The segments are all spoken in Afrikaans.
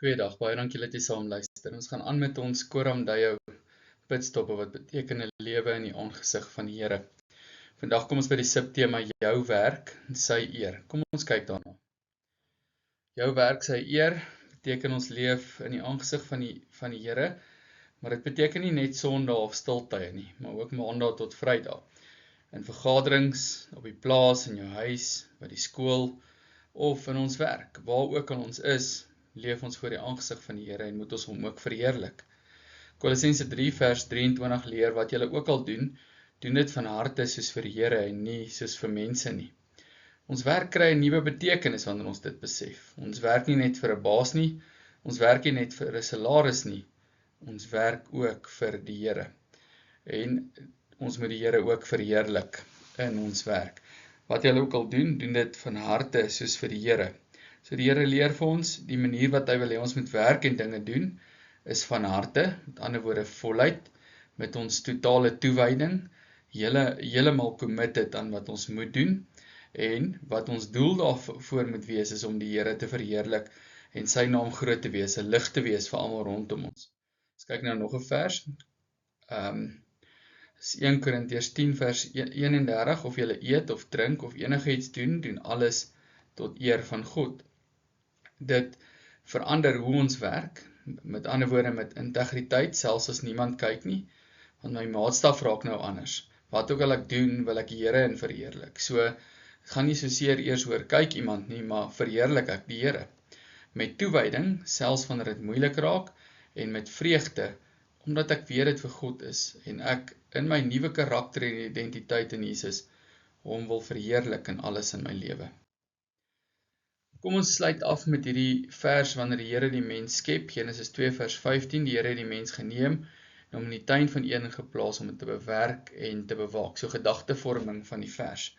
Goeiedag, baie dankie dat jy saam luister. Ons gaan aan met ons Koram Deo pitstoppe wat beteken 'n lewe in die aangesig van die Here. Vandag kom ons by die subtema jou werk en sy eer. Kom ons kyk daarna. Jou werk, sy eer beteken ons leef in die aangesig van die Here, maar dit beteken nie net Sondae of stiltye nie, maar ook Maandag tot Vrydag. In vergaderings, op die plaas, in jou huis, by die skool of in ons werk, waar ook al ons is, leef ons voor die aangesig van die Here en moet ons hom ook verheerlik. Kolossense 3 vers 23 leer, wat julle ook al doen, doen dit van harte soos vir die Here en nie soos vir mense nie. Ons werk kry 'n nuwe betekenis wanneer ons dit besef. Ons werk nie net vir 'n baas nie, ons werk nie net vir 'n salaris nie, ons werk ook vir die Here. En ons moet die Here ook verheerlik in ons werk. Wat julle ook al doen, doen dit van harte soos vir die Here. So die Here leer vir ons, die manier wat hy wil hê ons moet werk en dinge doen, is van harte, met ander woorde voluit, met ons totale toewyding, heeltemal committed aan wat ons moet doen, en wat ons doel daarvoor moet wees, is om die Here te verheerlik, en sy naam groot te wees, 'n lig te wees vir almal rondom ons. Ons kyk nou nog 'n vers, is 1 Korintiërs 10 vers 31, of julle eet of drink of enigiets doen, doen alles tot eer van God. Dit verander hoe ons werk, met ander woorde met integriteit, selfs as niemand kyk nie, want my maatstaf raak nou anders. Wat ook al ek doen, wil ek die Here in verheerlik. So, het gaan nie soseer eers oor kyk iemand nie, maar verheerlik ek die Here. Met toewyding, selfs wanneer dit moeilik raak, en met vreugde, omdat ek weet dit vir God is, en ek in my nuwe karakter en identiteit in Jesus, hom wil verheerlik in alles in my lewe. Kom ons sluit af met hierdie vers wanneer die Here die mens skep, Genesis 2 vers 15, die Here het die mens geneem, en hom in die tuin van Eden geplaas om het te bewerk en te bewaak, so gedagtevorming van die vers.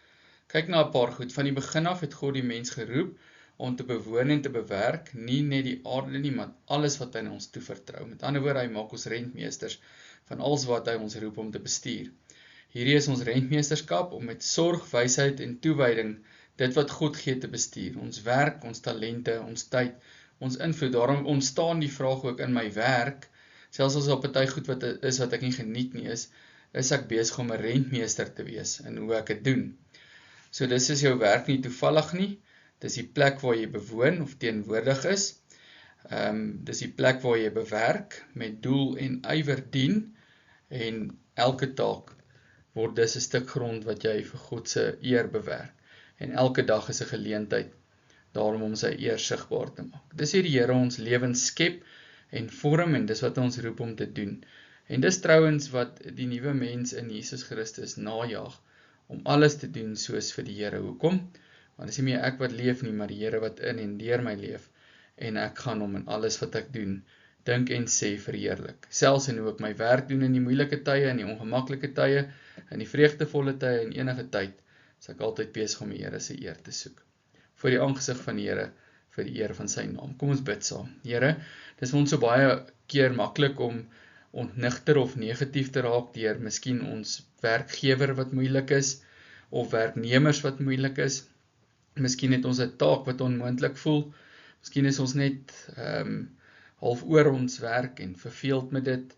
Kyk na 'n paar goed, van die begin af het God die mens geroep, om te bewoon en te bewerk, nie net die aarde nie, maar alles wat hy aan ons toevertrou. Met ander woorde, hy maak ons rentmeesters, van alles wat hy ons roep om te bestuur. Hierdie is ons rentmeesterskap, om met sorg, wysheid en toewyding, dit wat God gee te bestuur, ons werk, ons talente, ons tyd, ons invloed. Daarom ontstaan die vraag ook in my werk, selfs as op party goed wat ek nie geniet nie is ek besig om 'n rentmeester te wees in hoe ek dit doen. So dis is jou werk nie toevallig nie, dis die plek waar jy bewoon of teenwoordig is, dis die plek waar jy bewerk, met doel en ywer dien, en elke taak word dis 'n stuk grond wat jy vir God se eer bewerk. En elke dag is 'n geleentheid daarom om sy eer sigbaar te maak. Dis hier die Here ons lewens skep en vorm, en dis wat ons roep om te doen. En dis trouwens wat die nuwe mens in Jesus Christus najaag, om alles te doen soos vir die Here. Hoekom? Want dis nie meer ek wat leef nie, maar die Here wat in en deur my leef, en ek gaan hom in alles wat ek doen, dink en sê verheerlik. Selfs in hoe ek my werk doen in die moeilike tye, in die ongemaklike tye, in die vreugdevolle tye, in enige tyd, is ek altyd besig om die Here se eer te soek. Voor die aangesig van die Here, vir die eer van sy naam. Kom ons bid saam. Here, dis vir ons so baie keer maklik om ontnigter of negatief te raak deur miskien ons werkgewer wat moeilik is, of werknemers wat moeilik is. Miskien het ons 'n taak wat onmoontlik voel. Miskien is ons net half oor ons werk en verveeld met dit.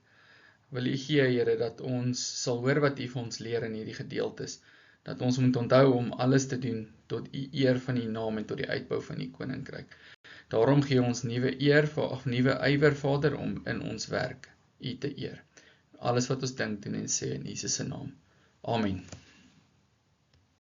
Wil U gee, Here, dat ons sal hoor wat U vir ons leer in hierdie gedeeltes, dat ons moet onthou om alles te doen tot U eer van U naam en tot die uitbou van U koninkryk. Daarom gee ons nuwe eer, of nuwe ywer, Vader, om in ons werk U te eer. Alles wat ons dink, doen en sê in Jesus se naam. Amen.